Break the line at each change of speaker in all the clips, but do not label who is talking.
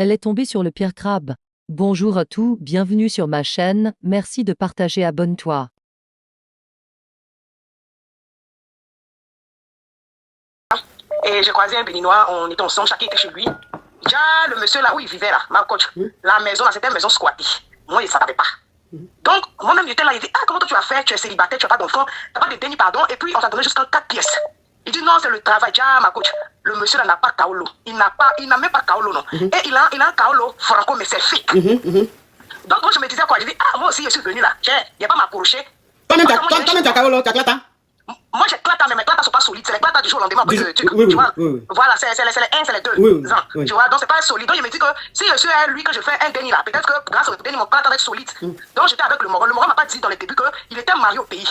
Elle est tombée sur le pire crabe. Bonjour à tous, bienvenue sur ma chaîne, merci de partager, abonne-toi.
Et j'ai croisé un Béninois, on était ensemble, chacun était chez lui. Déjà, le monsieur là où il vivait là, ma coach, la maison là, c'était une maison squattée. Moi, il ne savait pas. Donc, moi-même, j'étais là, il dit, ah, comment toi tu as fait, tu es célibataire, tu n'as pas d'enfant, tu n'as pas de déni, pardon, et puis on t'a donné jusqu'à 4 pièces. Il dit, non, c'est le travail, déjà, ma coach. Le monsieur là n'a pas Kaolo. Il n'a même pas Kaolo, non. Et il a un Kaolo franco, mais c'est fake. Donc, moi, je me disais quoi, je dis, ah, moi aussi, je suis venu là, il n'y a pas m'approcher.
Toi-même, tu as Kaolo, tu as Klata.
Moi, j'ai Klata, mais mes Klata ne sont pas solides. C'est les Klata du jour au lendemain.
Oui,
tu vois,
oui.
Voilà, c'est les 1, c'est les 2
Oui,
ans.
oui.
Tu vois, donc c'est pas solide. Donc, je me dis que si je suis à lui que je fais un déni là, peut-être que grâce au déni, mon Klata va être solide. Donc, j'étais avec le Moro. Le Moro m'a pas dit dans les débuts qu'il était marié au pays.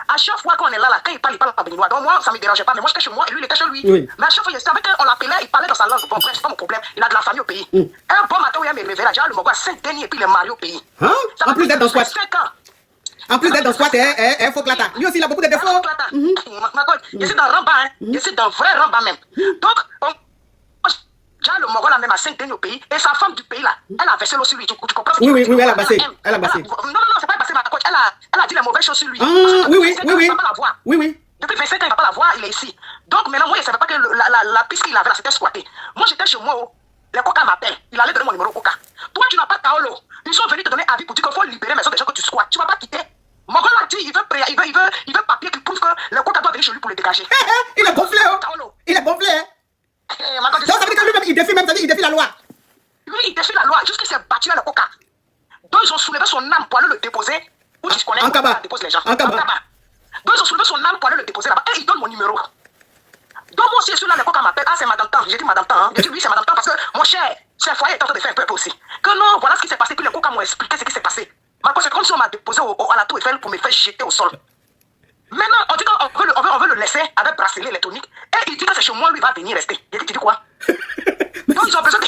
À chaque fois qu'on est là, quand il parle pas béninois. Donc, moi, ça ne me dérangeait pas. Mais moi, j'étais chez moi et lui, il était chez lui.
Oui.
Mais à chaque fois, avec on l'appelait, il parlait dans sa langue. Bon, bref, c'est pas mon problème. Il a de la famille au pays. Un bon matin où il me réveillé là, déjà, le Moro a 5 dénis et puis il est marié au pays.
Hein? En plus d'être dans squat.
5 ans.
En plus d'être dans squat, il faut Klata. Lui aussi, il a beaucoup de défauts.
Je suis dans Ramba, hein. Je suis dans vrai Ramba même. Donc, déjà le Moro là même à 5 dénis au pays, et sa femme du pays là, elle a versé l'eau sur lui. Tu comprends?
Oui, elle a bassé. Elle a bassé.
Non, c'est pas bassé, ma coach. Elle a dit les mauvaises choses sur lui.
Ah, oui.
Depuis 25 ans, il va pas la voir, il est ici. Donc maintenant, moi, je ne savais pas que la piste qu'il avait là, c'était squattée. Moi, j'étais chez moi, les Coca m'appellent. Il allait donner mon numéro au Coca. Toi, tu n'as pas Kaolo. Ils sont venus te donner avis pour dire qu'il faut libérer maison des gens que tu squattes. Tu ne vas pas quitter. Mogon l'a dit, il veut papier qui prouve que le Coca doit venir chez lui pour le dégager.
Il est gonflé, il est gonflé. Donc ça veut dire que lui-même, il défie la loi.
Lui, il défie la loi, jusqu'il s'est battu à le Coca. Donc ils ont soulevé son âme pour aller le déposer. Où tu connais,
en Kaba.
Dépose les gens.
En Kaba.
Donc ils ont soulevé son âme pour aller le déposer là-bas. Et il donne mon numéro. Donc moi aussi, je suis là, le Coca m'appelle. Ah, c'est Madame Tan. J'ai dit Madame Tan. J'ai dit oui, c'est Madame Tan parce que mon cher, ce foyer est en train de faire un peu aussi. Que non, voilà ce qui s'est passé. Puis le Coca m'a expliqué ce qui s'est passé. C'est comme si on m'a déposé à la tour Eiffel pour me faire jeter au sol. Maintenant, on dit qu'on veut le laisser avec bracelet électronique. Et il dit que c'est chez moi, lui, il va venir rester. Il dit, tu dis quoi? Donc, ils ont besoin de...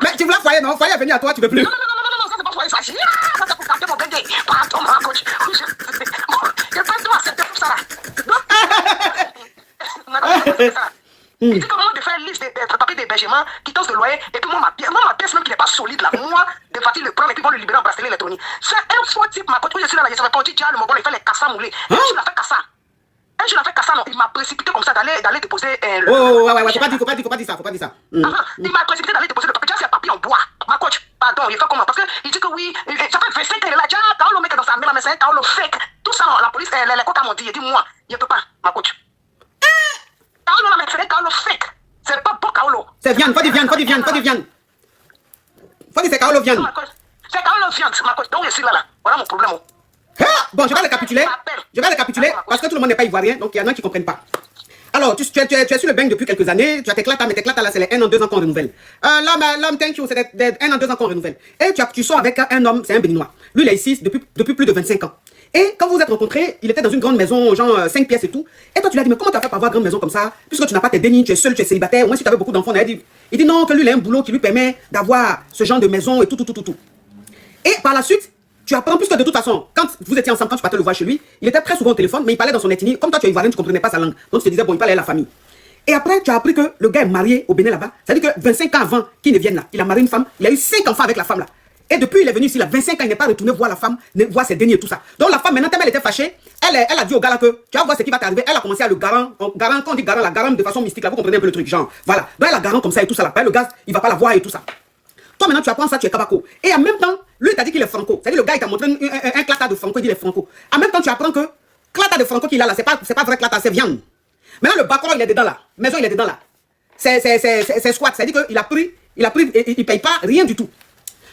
Mais tu voulais foyer, non? Foyer est venu à toi, tu veux plus.
Non, ça c'est pas foyer, ça. Ça c'est pour garder mon bébé. Pardon, ma coach. Je peux tout accepter pour ça là. Il dit comment de faire une liste de papiers d'hébergement, quittance de loyer, et puis moi, ma pièce même qui n'est pas solide là, moi, de partir le prendre et puis vont le libérer en bracelet électronique. C'est un faux type, ma coach, où je suis là, je savais pas, on dit, le Mongol, il fait les cassas moulés. Et je l'ai fait cassa. Et je l'ai fait cassa, non, il m'a précipité comme ça d'aller déposer le...
Ouais, faut pas dire ça.
Il m'a précipité d'aller déposer le papier, c'est un papier en bois. Ma coach, pardon, il fait comment? Parce qu'il dit que oui, ça fait 25 ans, il est là, déjà, Kaolo met dans sa main, mais c'est un Kaolo fake. Tout ça, la police, les coca m'ont dit, il dit, moi, il ne peut pas, ma coach. Kaolo, là, mais c'est un Kaolo fake. C'est pas bon Kaolo.
C'est viande, faut dire viande. Faut dire c'est Kaolo viande.
C'est Kaolo viande, ma coach. Donc je suis là. Voilà mon problème.
Bon, je vais récapituler. Parce que tout le monde n'est pas ivoirien, donc il y en a qui ne comprennent pas. Alors, tu es sur le bain depuis quelques années, tu as tes clatas, mais tes clatas là, c'est les 1 an, 2 ans qu'on renouvelle. L'homme, thank you, c'est des 1 an, 2 ans qu'on renouvelle. Et tu sors avec un homme, c'est un Béninois. Lui, il est ici depuis plus de 25 ans. Et quand vous vous êtes rencontrés, il était dans une grande maison, genre 5 pièces et tout. Et toi, tu lui as dit, mais comment tu as fait pour avoir une grande maison comme ça? Puisque tu n'as pas tes dénis, tu es seul, tu es célibataire. Au moins, si tu avais beaucoup d'enfants, il dit non, que lui, il a un boulot qui lui permet d'avoir ce genre de maison et tout. Et par la suite, tu apprends, puisque de toute façon, quand vous étiez ensemble, quand tu partais le voir chez lui, il était très souvent au téléphone, mais il parlait dans son ethnie. Comme toi, tu es ivoirien, tu ne comprenais pas sa langue. Donc, tu te disais, bon, il parlait à la famille. Et après, tu as appris que le gars est marié au Bénin là-bas. C'est-à-dire que 25 ans avant qu'il ne vienne là, il a marié une femme, il a eu 5 enfants avec la femme là. Et depuis, il est venu ici, là, 25 ans, il n'est pas retourné voir la femme, voir ses deniers et tout ça. Donc la femme, maintenant, tellement elle était fâchée, elle a dit au gars là que, tu vas voir ce qui va t'arriver. Elle a commencé à le garant, quand on dit garant, la garant de façon mystique, là, vous comprenez un peu le truc, genre, voilà. Donc elle a garant comme ça et tout ça, là. Le gars, il va pas la voir et tout ça. Toi, maintenant, tu apprends ça, tu es Kabako. Et en même temps, lui, il t'a dit qu'il est franco. C'est-à-dire, le gars, il t'a montré un clata de franco, il dit qu'il est franco. En même temps, tu apprends que clata de franco qu'il a là, c'est pas vrai clata, c'est viande. Maintenant, le bacro, il est dedans là. Maison, il est dedans là. C'est squat. C'est-à-dire qu'il a pris, et il paye pas rien du tout.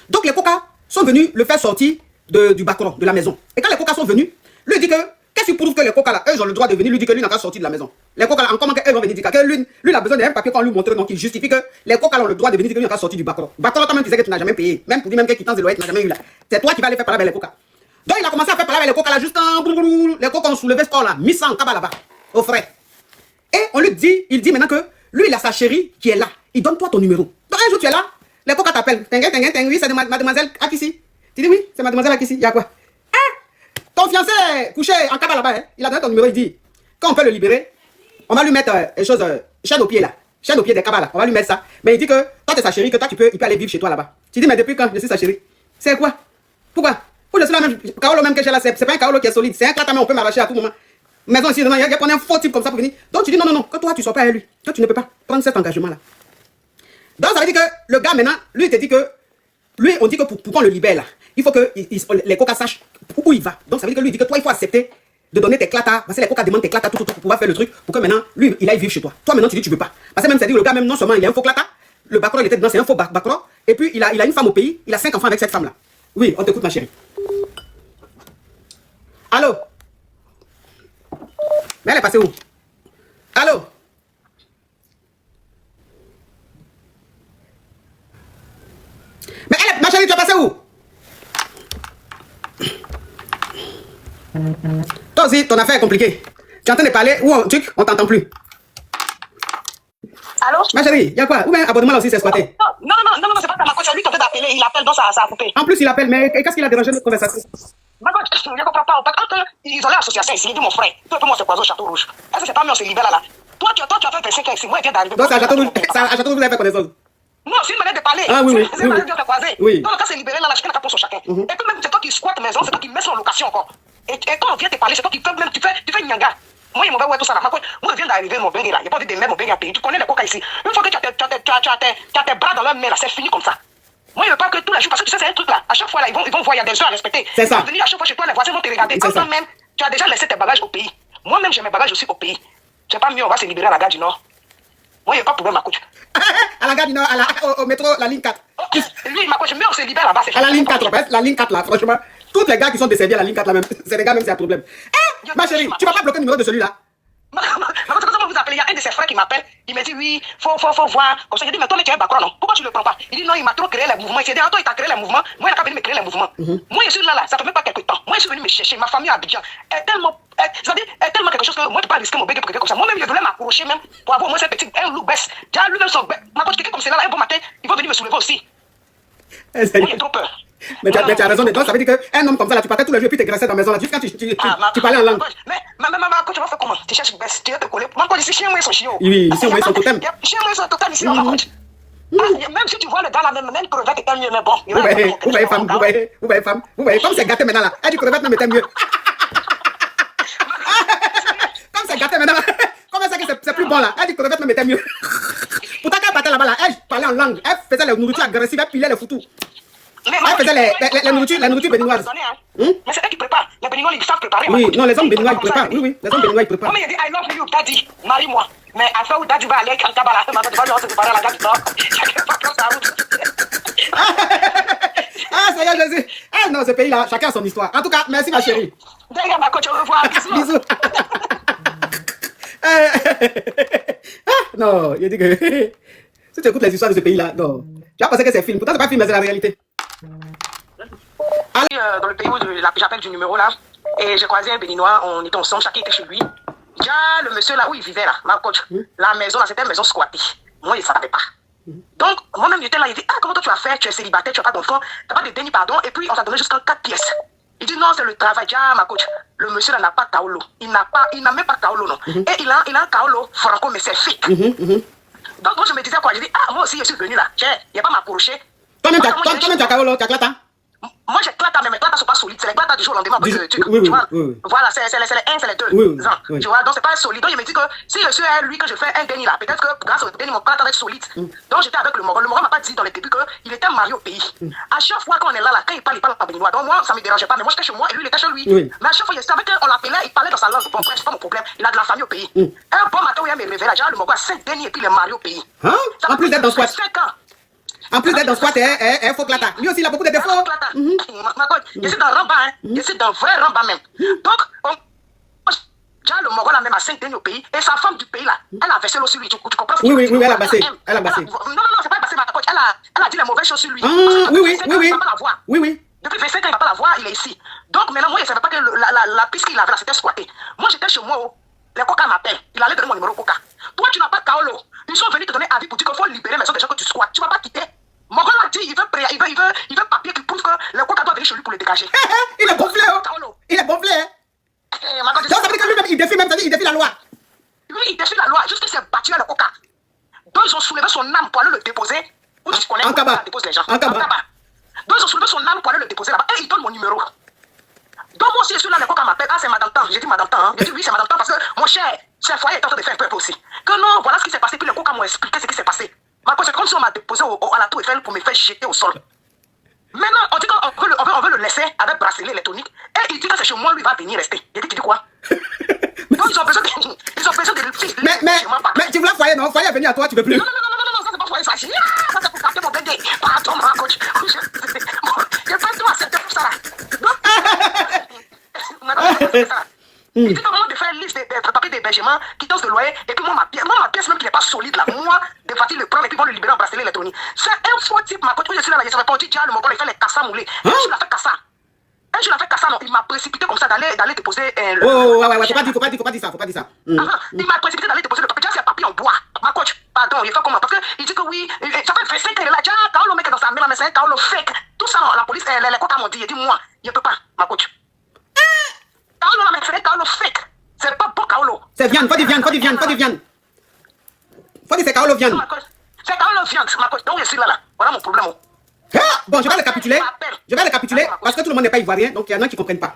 Donc, les coca sont venus le faire sortir du bacro, de la maison. Et quand les coca sont venus, lui il dit que, qu'est-ce qui prouve que les coca là, eux, ils ont le droit de venir, lui dit que lui n'a pas sorti de la maison. Les coca là, encore qu'eux vont venir dire que lui, il a besoin d'un papier qu'on lui montre, donc il justifie que les coca là ont le droit de venir dire que lui n'a pas sorti du bacro. Bacro, toi-même, tu sais que tu n'as jamais payé. Même pour dire même que quittance de loyer, tu n'as jamais eu là. C'est toi qui vas aller faire parler avec les coca. Donc, il a commencé à faire parler avec les coca là, juste en les coca ont soulevé ce corps là, mis ça en cabas là-bas, au frais. Et on lui dit, il dit maintenant que lui, il a sa chérie qui est là. Il donne toi ton numéro. Donc, un jour, tu es là, les coca t'appellent. Oui, c'est mademoiselle Akissi. Tu dis oui, c'est mademoiselle Akissi. Il y a quoi? Ton fiancé est couché en cabas là-bas. Il a donné ton numéro, il dit, quand on peut le libérer, on va lui mettre chaîne au pied là. chaîne au pied des cabas là, on va lui mettre ça. Mais il dit que toi t'es sa chérie, que toi il peut aller vivre chez toi là-bas. Tu dis mais depuis quand je suis sa chérie? C'est quoi? Pourquoi? Pour je suis la même, Kaolo même que j'ai là, c'est pas un Kaolo qui est solide, c'est un clatamé, on peut m'arracher à tout moment. Maison ici, il y a un faux type comme ça pour venir. Donc tu dis non, que toi tu sois pas avec lui, que tu ne peux pas prendre cet engagement là. Donc ça veut dire que le gars maintenant, lui il te dit que, lui on dit que pour qu'on le libère là, il faut que les coca sachent où il va. Donc ça veut dire que lui il dit que toi il faut accepter de donner tes clatas, parce que les coca demandent tes clatas tout pour pouvoir faire le truc, pour que maintenant lui il aille vivre chez toi. Toi maintenant tu dis tu veux pas. Parce que même ça dit que le gars même non seulement il a un faux clata, le bacro il était dedans, c'est un faux bacro, et puis il a une femme au pays, il a 5 enfants avec cette femme là. Oui, on t'écoute ma chérie. Allô? Mais elle est passée où? Allô? Mais elle est... Ma chérie, tu es passée où? Toi aussi, ton affaire est compliquée. Tu es en train de parler ou on t'entend plus?
Allô?
Ma chérie, y a quoi? Ou bien abonnement là aussi, c'est squatté.
Non, c'est pas ta coach, c'est lui qui est d'appeler, il appelle, donc ça a coupé.
En plus, il appelle, mais qu'est-ce qu'il a dérangé notre conversation?
Ma coach, je ne comprends pas. Quand ils ont l'association ici, il dit mon frère, toi et moi c'est quoi au Château Rouge? Est-ce que c'est pas mieux, on se libère là? Toi, tu as fait 25 ans ici, moi, il vient d'arriver.
Donc, c'est à Château Rouge, vous avez fait connaissance.
Non, c'est une manière de parler.
Ah oui.
C'est une manière de te croiser.
Oui.
Donc, quand c'est libéré là, chacun n'a pas pour chacun. Et puis même, c'est toi qui squattes maison, c'est toi qui mets ça en location encore. Et quand on vient te parler, c'est toi qui fais même, tu fais nyanga. Moi, il m'a tout ça là. Moi, je viens d'arriver, mon bengue là. Il n'y a pas envie de mettre mon bengue à payer. Tu connais les coca ici. Une fois que tu as tes bras dans leur main là, c'est fini comme ça. Moi, je veux pas que tous les jours, parce que tu sais, c'est un truc là. À chaque fois là, ils vont voir, il y a des heures à respecter.
C'est ça.
Ils vont venir à chaque fois chez toi, les voisins vont te regarder. En temps même, tu as déjà laissé tes bagages au pays. Moi-même, j'ai mes bagages aussi au pays. C'est pas mieux, on va se libérer à la gare du Nord. Moi, il n'y a pas de problème, ma coach.
À la gare du Nord, au métro, la ligne 4.
Lui, ma coach, mais on se libère là-bas.
À la ligne 4, en fait, la ligne 4 là, franchement. Tous les gars qui sont desservis à la ligne 4 là même, c'est des gars même, c'est un problème. Ma chérie, tu vas pas bloquer le numéro de celui-là?
Comment vous appelez? Il y a un de ses frères qui m'appelle. Il me dit oui, faut voir. Comme ça, je dis, mais toi, tu es un bacro, non? Pourquoi tu ne le prends pas? Il dit non, il m'a trop créé les mouvements. Il s'est dit, toi, il t'a créé les mouvements. Moi, il n'a pas venu me créer les mouvements. Moi, je suis là, ça fait même pas quelque temps. Moi, je suis venu me chercher. Ma famille à Abidjan est tellement quelque chose que moi, je ne peux pas risquer mon bébé pour quelque comme ça. Moi-même, je voulais m'accrocher même pour avoir au moins cette petite, un look baisse. Déjà, lui-même, son ma coach, quelqu'un comme cela, un bon matin, il va venir me soulever aussi. Moi, j'ai trop peur.
Mais tu as raison, ça veut dire qu'un homme comme ça, là, tu partais tous les jours et puis tu graissais dans la maison là, jusqu'à tu parlais en langue.
Mais ma coach, tu vas faire comment? Tu cherches une baisse, tu vas te coller. Ma coach, ici, chien, moi, ils sont chiants.
Oui, ici, moi, ils sont totem.
Chien, moi, ils sont totem ici, ma coach. Même si tu vois le gars là, même crevette était mieux, mais bon.
Vous voyez, femme, comme c'est gâté maintenant là, elle dit crevette, non, mais t'es mieux. Comme c'est gâté maintenant, comment ça que c'est plus bon là, elle dit crevette, non, mais t'es mieux. Pourtant, quand elle partait là-bas là, elle parlait en langue, elle faisait les nourritures agressives, elle pilait les foutous. Elle faisait la nourriture béninoise.
Mais c'est elle qui prépare. Les béninois, ils savent préparer.
Oui, non, les hommes béninois, ils préparent. Oui, les hommes béninois, ils préparent.
Moi, il dit, I love you, daddy, marie-moi. Mais à faire où daddy va aller, quand tu vas là, tu vas lui se préparer à la gare du Nord. Chacun va faire sa route.
Ah, ça y est, Jésus. Ah non, ce pays-là, chacun a son histoire. En tout cas, merci ma chérie.
D'ailleurs, ma coach, au revoir.
Bisous. Non, il dit que si tu écoutes les histoires de ce pays-là, non. Tu vas penser que c'est film. Pourtant, c'est pas film, mais c'est la réalité.
Dans le pays où j'appelle du numéro là, et j'ai croisé un béninois, on était ensemble, chacun était chez lui. Déjà, le monsieur là où il vivait là, ma coach, la maison là, c'était une maison squattée. Moi, il ne savait pas. Donc, moi-même, j'étais là, il dit, ah, comment toi tu as fait? Tu es célibataire, tu n'as pas d'enfant, tu n'as pas de déni, pardon, et puis on t'a donné jusqu'à 4 pièces. Il dit, non, c'est le travail. Déjà, ma coach, le monsieur là n'a pas Kaolo. Il n'a même pas Kaolo, non. Et il a un Kaolo franco, mais c'est fake. Donc, moi, je me disais quoi? Je dis, ah, moi aussi, je suis venu là. Il n'y a pas m'approcher.
Toi-même, tu as Kaolo, tu as Clata?
Moi, j'ai Clata, mais mes Clata ne sont pas solides. C'est les Clata du jour au lendemain.
Oui.
Voilà, c'est les 1, c'est les 2 ans. Tu vois, donc c'est pas solide. Donc, je me dis que si je suis lui, que je fais un déni là, peut-être que grâce au déni, mon Clata va être solide. Donc, j'étais avec le Moro. Le Moro m'a pas dit dans les débuts qu'il était marié au pays. À chaque fois qu'on est là, quand il parle en béninois. Donc, moi, ça me dérangeait pas. Mais moi, j'étais chez moi et lui, il était chez lui. Mais à chaque fois, je savais qu'on l'appelait, il parlait dans sa langue. Bon, bref, c'est pas mon problème. Il a de la famille au pays. Un bon matin où il me réveillé, déjà, le Moro a 5 dénis et puis il est marié au pays.
En plus d'être dans squat. En plus d'être dans squat, il faut Clata. Lui aussi, il a beaucoup de défauts.
Je suis dans Ramba, je suis dans vrai Ramba même. Donc, déjà le Moro là même à 5 dénis au pays, et sa femme du pays là, elle a versé l'eau sur lui, tu comprends?
Oui, elle a bassé. Elle a bassé.
Non, c'est pas bassé, ma coach, elle a dit les mauvaises choses sur lui.
Oui.
Depuis 25 ans, il ne va pas la voir, il est ici. Donc maintenant, moi, je ne savais pas que la piste qu'il avait là, c'était squatté. Moi, j'étais chez moi, les coca m'appellent, il allait donner mon numéro coca. Toi, tu n'as pas Kaolo. Ils sont venus te donner avis pour dire qu'il faut libérer les maisons des gens que tu squattes. Tu ne vas pas quitter. Mon gars a dit, il veut papier qui prouve que le coca doit venir chez lui pour le dégager.
Il est gonflé, il est gonflé. Donc, ça veut dire que lui-même, il défie la loi.
Oui, il défie la loi, juste qu'il s'est battu à le coca. Donc, je connais
En
comment
Kaba.
ça dépose les gens.
En Kaba.
Donc, ils ont soulevé son âme pour aller le déposer là-bas. Et ils donnent mon numéro. Donc, moi aussi, je suis là, les coca m'appellent. Ah, c'est Madame Tan. J'ai dit Madame Tan. Hein. J'ai dit oui, c'est Madame Tan parce que mon cher foyer est en train de faire un peu aussi. Que non, voilà ce qui s'est passé. Puis les coca m'ont expliqué ce qui s'est passé. C'est comme si on m'a déposé à la tour Eiffel pour me faire jeter au sol. Maintenant, on dit qu'on veut le laisser avec bracelet électronique. Et il dit que c'est chez moi, lui, il va venir rester. Il dit, tu dis quoi? Donc, ils ont besoin de...
Mais tu voulais foyer, non? Foyer est venu à toi, tu veux plus.
Non, ça c'est pas foyer, ça c'est pour capter mon bébé. Pardon, ma coach. J'ai pas tout accepté pour ça là. Il dit vraiment de faire une liste de papiers d'hébergement, quittance de loyer, et puis moi ma pièce même qui n'est pas solide là, moi, de partir le prendre et puis vont le libérer en bracelet électronique. C'est un faux type, ma coach, je suis là, je savais pas, on dit, le mongol, il fait les cassas moulés. Et je l'ai fait cassa. Je l'ai fait cassa, non, il m'a précipité comme ça d'aller déposer le...
Oh, ouais, faut pas dire ça.
Il m'a précipité d'aller déposer le papier, c'est un papier en bois. Ma coach, pardon, il fait comment? Parce qu'il dit que oui, ça fait 25 ans, il est là, Kaolo mec dans sa main, mais c'est un Kaolo fake. Tout ça, la police, les coca m'ont dit, il dit, moi, je peux pas, ma coach. Kaolo, la mec, c'est un Kaolo fake. C'est pas bon Kaolo.
C'est viande, faut dire viande. Faut dire c'est Kaolo viande.
C'est Kaolo viande, ma coach. Donc je suis là. Voilà mon problème.
Ah, bon, je vais récapituler. Parce que tout le monde n'est pas ivoirien, donc il y en a qui ne comprennent pas.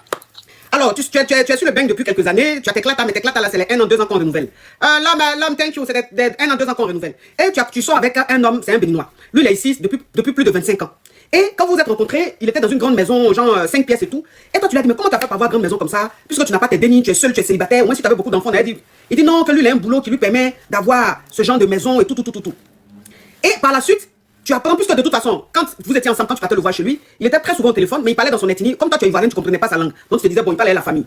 Alors, tu es sur le banc depuis quelques années, tu as tes clatas, mais tes clatas là, c'est les 1 an, 2 ans qu'on renouvelle. L'homme, thank you, c'est des 1 an, 2 ans qu'on renouvelle. Et tu sors avec un homme, c'est un béninois. Lui, il est ici depuis plus de 25 ans. Et quand vous vous êtes rencontrés, il était dans une grande maison, genre 5 pièces et tout. Et toi, tu lui as dit, mais comment tu as fait pour avoir une grande maison comme ça, puisque tu n'as pas tes dénis, tu es seul, tu es célibataire, ou même si tu avais beaucoup d'enfants, il dit non, que lui, il a un boulot qui lui permet d'avoir ce genre de maison et tout. Et par la suite, tu apprends, puisque de toute façon, quand vous étiez ensemble, quand tu partais le voir chez lui, il était très souvent au téléphone, mais il parlait dans son ethnie. Comme toi, tu es ivoirien, tu ne comprenais pas sa langue. Donc, tu te disais, bon, il parlait à la famille.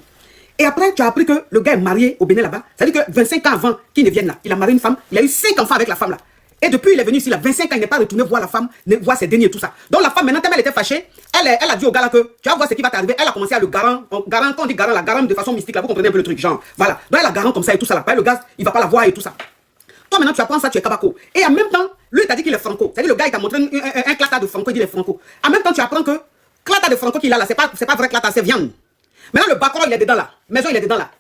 Et après, tu as appris que le gars est marié au Bénin là-bas. Ça veut dire que 25 ans avant qu'il ne vienne là, il a marié une femme, il a eu 5 enfants avec la femme là. Et depuis, il est venu ici, il a 25 ans, il n'est pas retourné voir la femme, voir ses derniers et tout ça. Donc la femme, maintenant, tellement elle était fâchée, elle a dit au gars là que, tu vas voir ce qui va t'arriver. Elle a commencé à le garant, quand on dit garant, la garant de façon mystique là, vous comprenez un peu le truc, genre, voilà. Donc elle a garant comme ça et tout ça là. Le gars, il va pas la voir et tout ça. Toi maintenant, tu apprends ça, tu es Kabako. Et en même temps, lui, il t'a dit qu'il est franco. C'est-à-dire, le gars, il t'a montré un clata de franco, il dit il est franco. En même temps, tu apprends que clata de franco qu'il a là, c'est pas vrai clata, c'est viande. Maintenant, le bacro, il est dedans là. Maison, il est dedans là.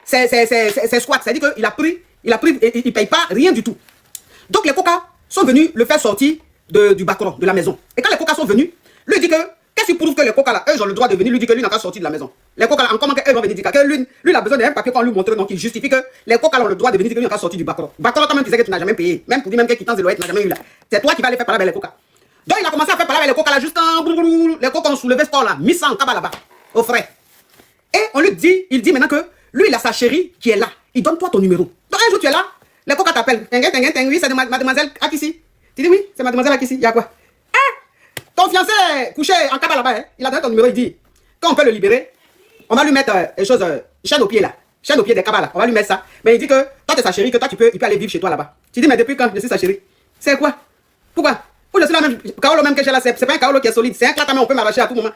C'est squat. C'est-à-dire qu'il a pris, et il paye pas rien du tout. Donc, les coca sont venus le faire sortir du bacro, de la maison. Et quand les coca sont venus, lui, il dit que, qu'est-ce qui prouve que les coca là, eux, ont le droit de venir, lui dit que lui n'a pas sorti de la maison. Les coca là, en comment qu'eux vont venir dire que lui, il a besoin d'un papier qu'on lui montre, donc il justifie que les coca là ont le droit de venir dire que lui n'a pas sorti du bacro. Bacro, toi-même, tu sais que tu n'as jamais payé. Même pour dire même que quittance de loyer, tu n'as jamais eu là. C'est toi qui vas aller faire parler avec les coca. Donc, il a commencé à faire parler avec les coca là, juste quand les coca ont soulevé ce corps là, mis ça en cabas là-bas, au frais. Et on lui dit, il dit maintenant que lui, il a sa chérie qui est là. Il donne toi ton numéro. Donc, un jour, tu es là, les coca t'appellent. Oui, c'est mademoiselle Akissi. Tu dis oui, c'est mademoiselle Akissi. Il y a quoi? Ton fiancé couché en cabas là-bas, hein? Il a donné ton numéro, il dit, quand on peut le libérer, on va lui mettre des choses, chaîne au pied là. Chaîne au pied des cabas là. On va lui mettre ça. Mais il dit que toi, tu es sa chérie, que toi, il peut aller vivre chez toi là-bas. Tu dis, mais depuis quand je suis sa chérie? C'est quoi? Pourquoi? Pour je suis là même, Kaolo même que j'ai là, c'est pas un Kaolo qui est solide. C'est un clatamé, on peut m'arracher à tout moment.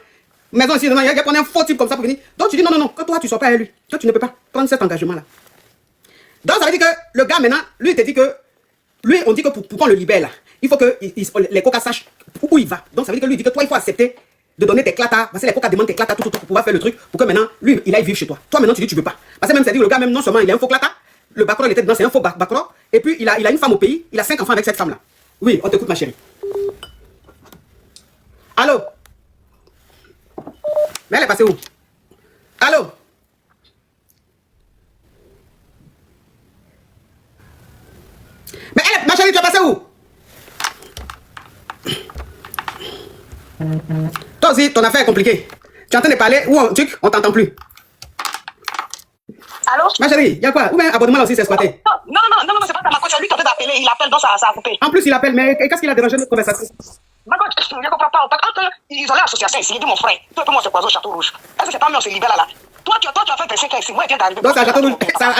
Maison ici, il y a un faux type comme ça pour venir. Donc tu dis non, que toi tu ne sors pas à lui. Que tu ne peux pas prendre cet engagement-là. Donc ça veut dire que le gars maintenant, lui il te dit que, lui on dit que pour qu'on le libère là, il faut que les coca sachent où il va. Donc ça veut dire que lui il dit que toi il faut accepter de donner tes clatas, parce que les coca demandent tes clatas tout pour pouvoir faire le truc, pour que maintenant lui il aille vivre chez toi. Toi maintenant tu dis tu veux pas. Parce que même ça veut dire que le gars même non seulement il a un faux clata, le bacro il était dedans, c'est un faux bacro, et puis il a une femme au pays, il a 5 enfants avec cette femme-là. Oui, on t'écoute ma chérie. Allô? Mais elle est passée où? Allô? Mais elle, ma chérie, tu es passée où? Toi aussi, ton affaire est compliquée. Tu es en train de parler ou on t'entend plus.
Allô?
Ma chérie, il y a quoi? Ou bien abonnement là aussi, c'est squatté.
Non, c'est pas ça, ma coach, c'est lui qui est en train d'appeler, il appelle, donc ça a coupé.
En plus, il appelle, mais qu'est-ce qu'il a dérangé notre conversation?
Ma coach, je ne comprends pas. Quand ils ont l'association ici, il dit mon frère, toi et moi c'est Poiseau Château Rouge. Est-ce que c'est pas mieux on se libère là? Toi, tu as fait 25 ans ici, moi je viens d'arriver.
Donc, c'est à Château Rouge,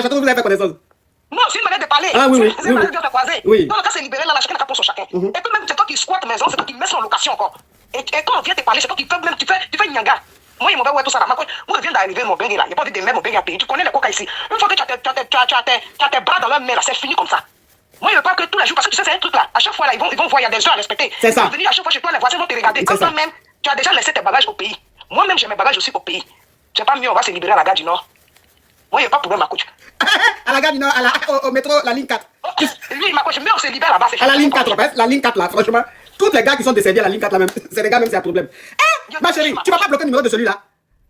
vous avez fait connaissance.
Non, c'est une manière de parler.
Ah oui.
C'est une manière de croiser.
Oui.
Donc, quand c'est libéré là, chacun a pour son chacun. Et puis même, c'est toi qui squatte maison, c'est toi qui mets sur location encore. Et quand on vient te parler, c'est toi qui fais même, tu fais nyanga. Moi, il m'a dit, ouais, tout ça là. Moi, je viens d'arriver, mon bengue là. Il n'y a pas envie de mettre mon bengue à payer. Tu connais les coca ici. Une fois que tu as tes bras dans leur main là, c'est fini comme ça. Moi, je veux pas que tous les jours, parce que tu sais, c'est un truc là. À chaque fois là, ils vont voir, il y a des gens à respecter.
C'est ça.
Ils vont venir à chaque fois chez toi, les voisins vont te regarder. Quand toi-même, tu as déjà laissé tes bagages au pays. Moi-même, j'ai mes bagages aussi au pays. C'est pas mieux, on va se libérer à la gare du Nord. Moi, il n'y a pas de problème, ma coach.
À la gare du Nord, au métro, la ligne 4.
Lui, ma coach, mais on se libère là-bas.
À la ligne 4, en fait, la ligne 4 là, franchement. Toutes les gars qui sont desservis à la ligne 4 là même, c'est les gars même, c'est un problème. Eh, ma chérie, tu vas pas bloquer le numéro de celui-là?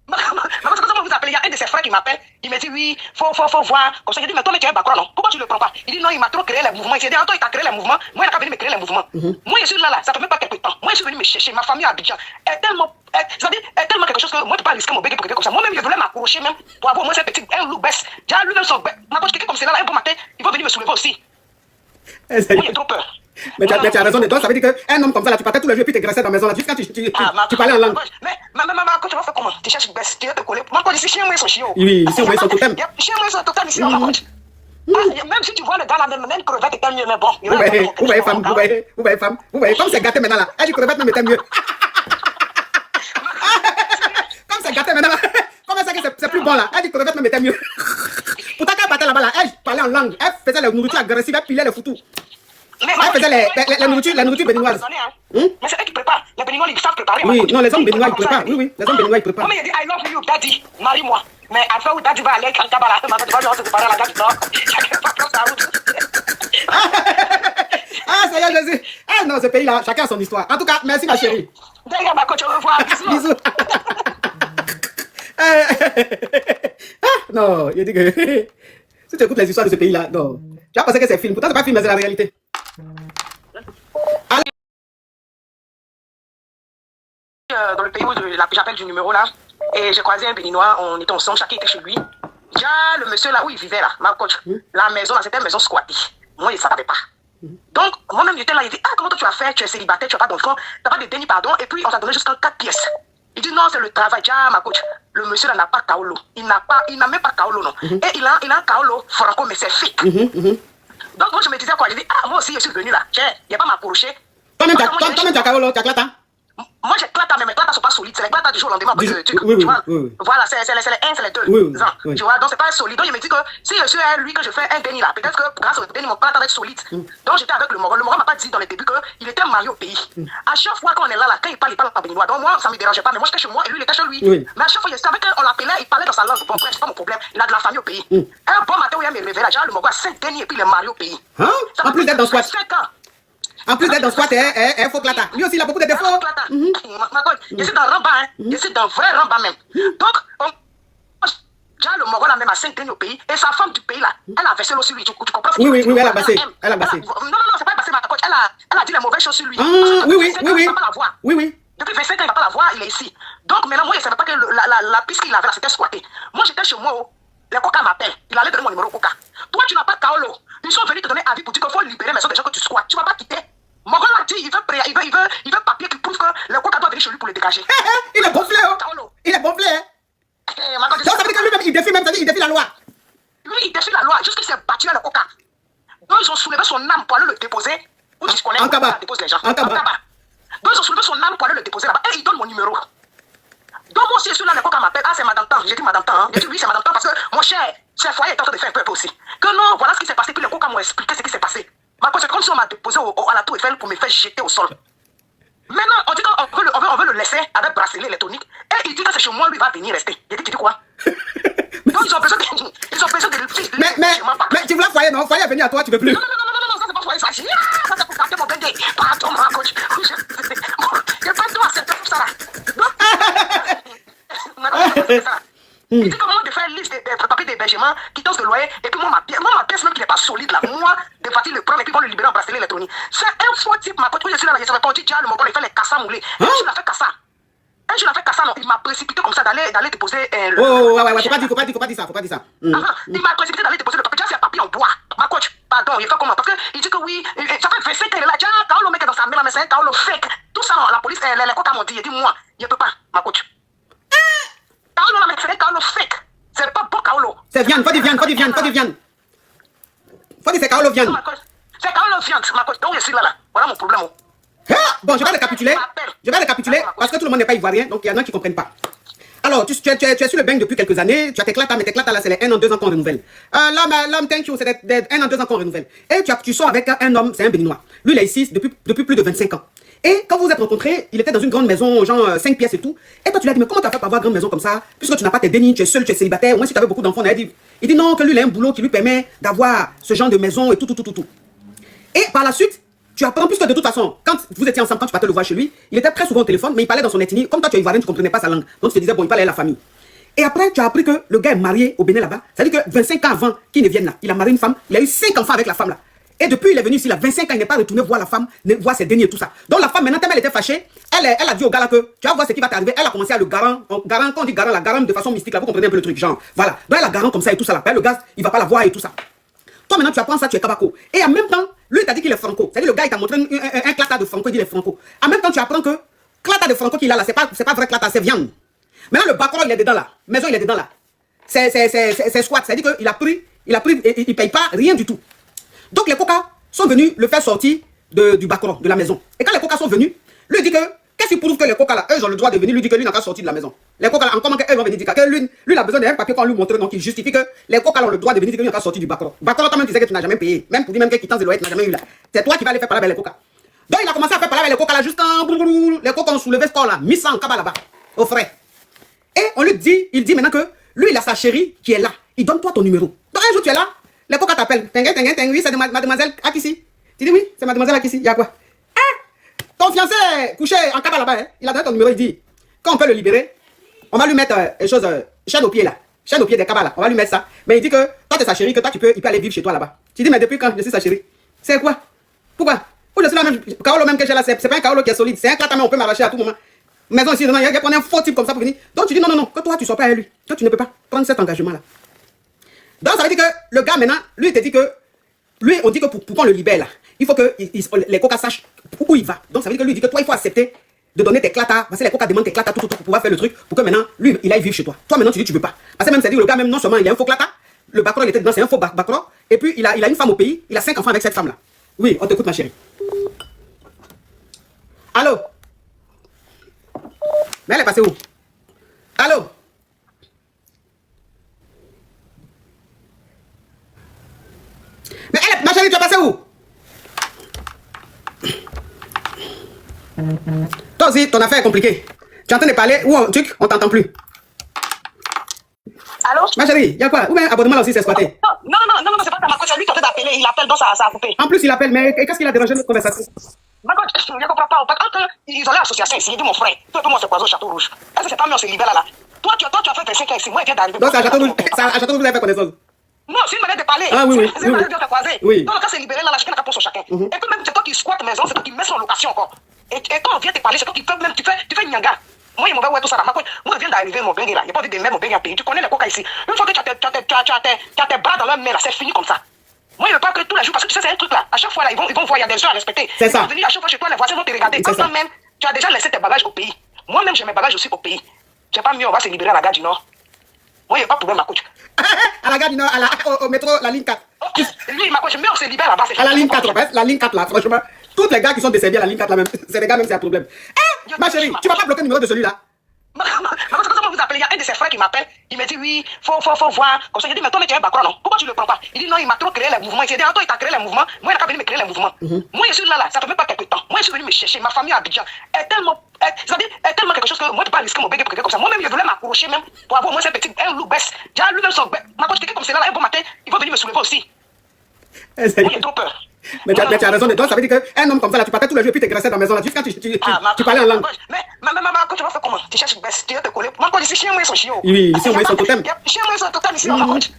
Maman, comment vous appelez? Il y a un de ses frères qui m'appelle. Il me dit oui, faut voir. Comme ça, je dis, mais toi, mais tu es un bacro, non? Pourquoi tu ne le prends pas? Il dit non, il m'a trop créé les mouvements. Il s'est dit, toi, il t'a créé les mouvements. Moi, il n'a pas venu me créer les mouvements. Moi, je suis là, ça fait même pas quelques temps. Moi, je suis venu me chercher. Ma famille à Abidjan est tellement. C'est-à-dire, est tellement quelque chose que moi, je ne peux pas risquer mon bébé pour quelqu'un comme ça. Moi-même, je voulais m'accrocher même pour avoir au moins un petit look baisse. Déjà, lui-même, son ma poche, quelqu'un comme cela, là, un bon matin, il va venir me soulever aussi. Moi, j'ai trop peur.
Mais tu as raison de toi, ça veut dire qu'un homme comme ça, là, tu partais tout le jour et puis tu graissais dans la maison là, jusqu'à tu parlais en langue.
Mais maman, quand tu vas faire comment? Tu cherches une baisse, tu vas te coller. Moi, quand ici, chien, moi, ils sont chiants.
Oui, ici, on voit son totem.
Chien, moi, ils sont totem ici, on va coach. Même si tu vois le gars là, même crevette était mieux, mais bon.
Vous voyez, femme, vous voyez, comme c'est gâté maintenant là. Elle dit crevette même était mieux. Comme c'est gâté maintenant là. Comment ça que c'est plus bon là? Elle dit crevette même était mieux. Pourtant, quand elle partait là-bas là, elle parlait en langue. Elle faisait la nourriture agressive, elle pilait le foutou. Elle faisait la nourriture béninoise.
Mais c'est eux qui préparent. Les béninois, ils savent préparer.
Oui, non, les hommes béninois, ils préparent. Oui, les hommes béninois, ils préparent.
Mais il dit, I love you, daddy, marie-moi. Mais après, où daddy va aller, quand tu vas là, tu vas lui se séparer à la gare, non, chacun va prendre sa route.
Ah, ça y est, Jésus. Ah non, ce pays-là, chacun a son histoire. En tout cas, merci ma chérie.
D'ailleurs, ma coach, au revoir.
Bisous. Non, il dit que si tu écoutes les histoires de ce pays-là, non. Tu vas penser que c'est film. Pourtant, c'est pas film, mais c'est la réalité.
Dans le pays où j'appelle du numéro là, et j'ai croisé un béninois, on était ensemble, chacun était chez lui. Déjà, le monsieur là où il vivait là, ma coach, la maison là, c'était une maison squattée. Moi, il ne savait pas. Donc, moi-même, j'étais là, il dit, ah, comment toi tu as fait? Tu es célibataire, tu n'as pas d'enfant, tu n'as pas de déni, pardon, et puis on t'a donné jusqu'à 4 pièces. Il dit, non, c'est le travail, déjà, ma coach. Le monsieur là n'a pas kaolo. Il n'a même pas kaolo, non. Et il a un kaolo franco, mais c'est fake. Donc, moi, je me disais quoi? Je dis, ah, moi aussi, je suis venu là. Tiens, il n'y a pas m'accrocher.
Toi-même, tu as kaolo, tu as clata.
Moi, j'ai clata, mais mes clatas ne sont pas solides. C'est les clatas du jour au lendemain. Tu vois, voilà, c'est les 1, c'est les 2 ans. Tu vois, donc c'est pas solide. Donc, il me dit que si je suis à lui que je fais un déni là, peut-être que grâce au déni, mon clata va être solide. Donc, j'étais avec le Moro. Le Moro m'a pas dit dans les débuts qu'il était marié au pays. À chaque fois qu'on est là, quand il parle en béninois. Donc, moi, ça ne me dérangeait pas. Mais moi, j'étais chez moi et lui, il était chez lui. Mais à chaque fois, je savais qu'on l'appelait, il parlait dans sa langue. Bon, bref, c'est pas mon problème. Il a de la famille au pays. Un bon matin où il me réveillé là, le Moro a 5 dénis et puis il est marié au pays.
En plus d'être dans squat. En plus d'être dans squat, il faut clata. Lui aussi, il a beaucoup de défauts.
Je suis dans Ramba, hein. Je suis dans vrai Ramba même. Donc, déjà le Moro là même à 5 dénis au pays. Et sa femme du pays là, elle a versé l'eau sur lui. Tu comprends?
Oui, elle a bassé. Elle a bassé.
Non, c'est pas bassé ma coach. Elle a dit les mauvaises choses sur lui.
Oui.
Depuis 25 ans, il va pas la voir, il est ici. Donc maintenant, moi, je ne savais pas que la piste qu'il avait là, c'était squatté. Moi, j'étais chez moi, les coca m'appellent. Il allait donner mon numéro au coca. Toi, tu n'as pas Kaolo. Ils sont venus te donner avis pour dire qu'il faut libérer les maisons des gens que tu squattes. Tu ne vas pas quitter. Moron l'a dit, il veut papier qui prouve que le coca doit venir chez lui pour le dégager.
Il est gonflé, il est gonflé, donc ça veut dire que lui-même, il défie même, ça veut dire il défie la loi.
Lui, il défie la loi, jusqu'il s'est battu avec le coca. Donc, ils ont soulevé son âme pour aller le déposer. Où tu connais,
en tabac.
Dépose les gens. En tabac. Donc, ils ont soulevé son âme pour aller le déposer là-bas. Et il donne mon numéro. Donc, moi aussi, je suis là, le coca m'appelle. Ah, c'est Madame Tan. J'ai dit Madame Tan. Hein. J'ai dit oui, c'est Madame Tan parce que mon cher, ce foyer est en train de faire un peu aussi. Que non, voilà ce qui s'est passé. Puis le coca m'a expliqué ce qui s'est passé. C'est comme si on m'a déposé à la tour Eiffel pour me faire jeter au sol. Maintenant, on dit qu'on veut le laisser avec bracelet électronique. Et il dit que c'est chez moi, lui, il va venir rester. J'ai dit, tu dis quoi? Donc, ils ont besoin de...
Mais tu voulais foyer, non? Foyer est venu à toi, tu veux plus.
Non, ça c'est pas foyer, ça. Ça c'est pour garder mon bébé. Pardon, ma coach. Je pas toi, c'est pour ça là. Il dit comment de faire une liste de papiers d'hébergement, quittance de loyer, et puis moi, ma pièce même qui n'est pas solide là, moi, de partir le prendre et puis vont le libérer en bracelet électronique. C'est un faux type, ma pote, je suis là, je savais pas, on dit, déjà, le Mongol, il fait les cassas moulés. Un jour, il a fait cassa. Non, il m'a précipité comme ça d'aller déposer le...
Ouais, faut pas dire ça.
Il m'a précipité d'aller déposer le papier, déjà, c'est un papier en bois. Ma coach, pardon, il fait comment? Parce qu'il dit que oui, ça fait 25 ans, il est là, déjà, quand le mec est dans sa main, mais c'est un Kaolo fake. Tout ça, la police, les coca m'ont dit, il dit, moi, je peux pas, ma coach. Kaolo, là, mais c'est un Kaolo fake. C'est pas bon Kaolo.
C'est viande, faut dire viande. Faut dire c'est Kaolo viande.
C'est Kaolo viande, ma coach. Donc je suis là. Voilà mon problème.
Bon, je vais récapituler. Parce que tout le monde n'est pas ivoirien, donc il y en a qui ne comprennent pas. Alors, tu es sur le bain depuis quelques années, tu as tes clatas, mais tes clatas là, c'est les 1 an, 2 ans qu'on renouvelle. L'homme, thank you, c'est des 1 an, 2 ans qu'on renouvelle. Et tu sors avec un homme, c'est un béninois. Lui, il est ici depuis plus de 25 ans. Et quand vous vous êtes rencontrés, il était dans une grande maison, genre 5 pièces et tout. Et toi, tu lui as dit, mais comment tu as fait pour avoir une grande maison comme ça? Puisque tu n'as pas tes dénis, tu es seul, tu es célibataire. Au moins, si tu avais beaucoup d'enfants, il dit non, que lui, il a un boulot qui lui permet d'avoir ce genre de maison et tout. Et par la suite, tu apprends, puisque de toute façon, quand vous étiez ensemble, quand tu partais le voir chez lui, il était très souvent au téléphone, mais il parlait dans son ethnie. Comme toi, tu es ivoirien, tu ne comprenais pas sa langue. Donc, tu te disais, bon, il parlait à la famille. Et après, tu as appris que le gars est marié au Bénin là-bas. Ça veut dire que 25 ans avant qu'il ne vienne là, il a marié une femme, il a eu 5 enfants avec la femme là. Et depuis, il est venu ici, là, 25 ans, il n'est pas retourné voir la femme, voir ses derniers et tout ça. Donc la femme, maintenant, tellement elle était fâchée, elle a dit au gars là que tu vas voir ce qui va t'arriver. Elle a commencé à le garant, quand on dit garant, la garant de façon mystique, là, vous comprenez un peu le truc, genre, voilà. Donc elle a garant comme ça et tout ça là. Ben, le gars, il va pas la voir et tout ça. Toi maintenant, tu apprends ça, tu es kabako. Et en même temps, lui, il t'a dit qu'il est franco. C'est-à-dire, le gars, il t'a montré un clata de franco, il dit il est franco. En même temps, tu apprends que clata de franco qu'il a là, c'est pas vrai clata, c'est viande. Maintenant, le bacro, il est dedans là. Maison, il est dedans là. C'est squat. C'est-à-dire qu'il a pris, et il paye pas rien du tout. Donc les coca sont venus le faire sortir du bacro, de la maison. Et quand les coca sont venus, lui dit que, qu'est-ce qui prouve que les coca là, eux, ils ont le droit de venir, lui dit que lui n'a pas sorti de la maison. Les coca là, encore eux vont venir dire que lui, il a besoin d'un papier qu'on lui montre, donc il justifie que les coca là ont le droit de venir dire que lui n'a pas sorti du bacro. Bacro, toi-même, tu sais que tu n'as jamais payé. Même pour dire même que quittance de l'OET, tu n'as jamais eu là. C'est toi qui vas aller faire parler avec les coca. Donc il a commencé à faire parler avec les coca là, juste en les coca ont soulevé ce corps là, mis ça en cabas là-bas, au frais. Et on lui dit, il dit maintenant que lui, il a sa chérie qui est là. Il donne toi ton numéro. Donc un jour, tu es là, les coca t'appellent. Oui, c'est mademoiselle Akissi. Tu dis oui, c'est mademoiselle Akissi. Il y a quoi? Ah, ton fiancé est couché en cabas là-bas. Hein? Il a donné ton numéro, il dit, quand on peut le libérer, on va lui mettre chaîne au pied là. Chaîne au pied des cabas là. On va lui mettre ça. Mais il dit que toi, tu es sa chérie, que toi, il peut aller vivre chez toi là-bas. Tu dis, mais depuis quand je suis sa chérie? C'est quoi? Pourquoi? Pour je suis la même. Kaolo même que j'ai là, c'est pas un Kaolo qui est solide. C'est un clatamé, on peut m'arracher à tout moment. Maison ici, il y a un faux type comme ça pour venir. Donc tu dis non, non, non, que toi tu ne sois pas à lui. Que tu ne peux pas prendre cet engagement-là. Donc ça veut dire que le gars maintenant, lui il te dit que, lui on dit que pour qu'on le libère là, il faut que les coca sachent où il va. Donc ça veut dire que lui il dit que toi il faut accepter de donner tes clatas, parce que les coca demandent tes clatas tout pour pouvoir faire le truc, pour que maintenant lui il aille vivre chez toi. Toi maintenant tu dis tu veux pas. Parce que même ça dit que le gars même non seulement il a un faux clata, le bacro il était dedans, c'est un faux bacro, et puis il a une femme au pays, il a 5 enfants avec cette femme là. Oui, on t'écoute ma chérie. Allô? Mais elle est passée où? Allô? Mais elle est... Ma chérie, tu es passée où? Toi aussi, ton affaire est compliquée. Tu es en train de parler ou un truc, on t'entend plus.
Allô?
Ma chérie, il y a quoi? Ou bien abonnement là aussi, c'est squatté.
Non, c'est pas ta ma coach, c'est lui qui est en train d'appeler, il appelle, donc ça a coupé.
En plus, il appelle, mais qu'est-ce qu'il a dérangé notre conversation?
Ma coach, je ne comprends pas. Quand ils ont l'association ici, il dit mon frère, toi et moi c'est Poisson Château Rouge. Est-ce que c'est pas mieux, on se libère là? Toi, tu as fait 25 ans ici, moi, il vient d'arriver.
Donc, c'est à Château Rouge, à Château Rouge, vous avez fait connaissance.
Non, c'est une manière de parler.
Ah oui, oui.
C'est une manière de te croiser.
Oui.
Donc, quand c'est libéré là, chacun a pour son chacun. Et puis même, c'est toi qui squatte maison, c'est toi qui mets son location encore. Et quand on vient te parler, c'est toi qui fais même, tu fais nyanga. Moi, il m'en va voir tout ça là. Moi, je viens d'arriver, mon bengue là. Il n'y a pas envie de mettre mon bengue à payer. Tu connais les coca ici. Une fois que tu as tes bras dans leur main là, c'est fini comme ça. Moi, je ne veux pas que tous les jours, parce que tu sais, c'est un truc là. À chaque fois là, ils vont voir, il y a des gens à respecter.
C'est ça.
Ils vont venir à chaque fois chez toi, les voisins vont te regarder. Quand même, tu as déjà laissé tes bagages au pays. Moi-même, j'ai mes bagages aussi au pays. C'est pas mieux, on va se libérer à la gare du Nord. Moi, il n'y a pas de problème, ma coach.
À la gare du Nord, au métro, la ligne 4.
Lui, ma coach, mais on se libère là-bas.
À la ligne 4, la ligne 4 là, franchement. Tous les gars qui sont desservis à la ligne 4 là même, c'est les gars même, c'est un problème. Eh, ma chérie, tu vas pas bloquer le numéro de celui-là?
Comment vous appelez? Il y a un de ses frères qui m'appelle. Il me dit oui, faut voir. Comme ça, je dis, mais toi, tu es un bacro, non? Pourquoi tu ne le prends pas? Il dit non, il m'a trop créé les mouvements. Il s'est dit, toi, il t'a créé les mouvements. Moi, il n'a pas venu me créer les mouvements. Moi, je suis là, ça fait même pas quelques temps. Moi, je suis venu me chercher. Ma famille à Abidjan est tellement quelque chose que moi, je ne peux pas risquer mon bébé pour quelqu'un comme ça. Moi-même, je voulais m'accrocher même pour avoir au moins cette petite, un loup baisse. Déjà, lui-même, ma coach, quelqu'un comme cela, là, un bon matin, il va venir me soulever aussi. Moi, j'ai trop peur.
Mais tu as raison, donc ça veut dire qu'un homme comme ça, là, tu partais tous les jours et puis tu graissais dans la maison, là, jusqu'à tu parlais en langue.
Mais quand tu vas faire comment? Tu cherches baisse, tu vas te coller. Ma coach, ici, chien, moi, ils sont chiants.
Oui, ici, on met son totem.
Chien, moi, ils sont totem ici, ma coach.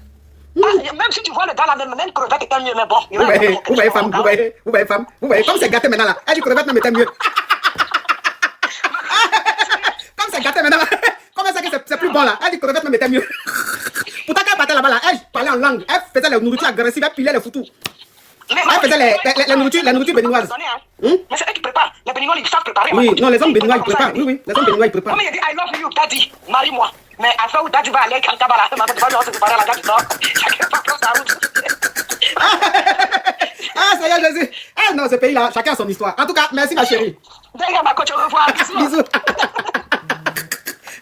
Même si tu vois le gars là, même crevette était mieux, mais bon.
Vous voyez, femme, comme c'est gâté maintenant là, elle dit crevette même était mieux. Comme c'est gâté maintenant là, comment ça que c'est plus bon là, elle dit crevette même était mieux. Pourtant quand elle partait là-bas là, elle parlait en langue, elle faisait les nourritures agressives, elle pilait les foutous. Elle faisait la nourriture béninoise.
Mais c'est eux qui préparent. Les béninois, ils savent préparer.
Oui, non, les hommes béninois ils préparent. Oui, les hommes béninois ils préparent.
Moi, il dit I love you, daddy, marie-moi. Mais après où daddy va aller, quand Kabala, ma va lui se préparer à la gare du Nord. Chacun va prendre sa route.
Ah, ça y est, Jésus. Ah non, ce pays-là, chacun a son histoire. En tout cas, merci ma chérie.
D'ailleurs, ma coach, au revoir.
Bisous.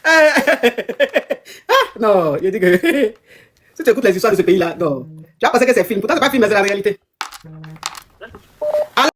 Ah, non, il dit que si tu écoutes les histoires de ce pays-là, non. Tu vas penser que c'est film. Pourtant, c'est pas film, mais c'est la réalité.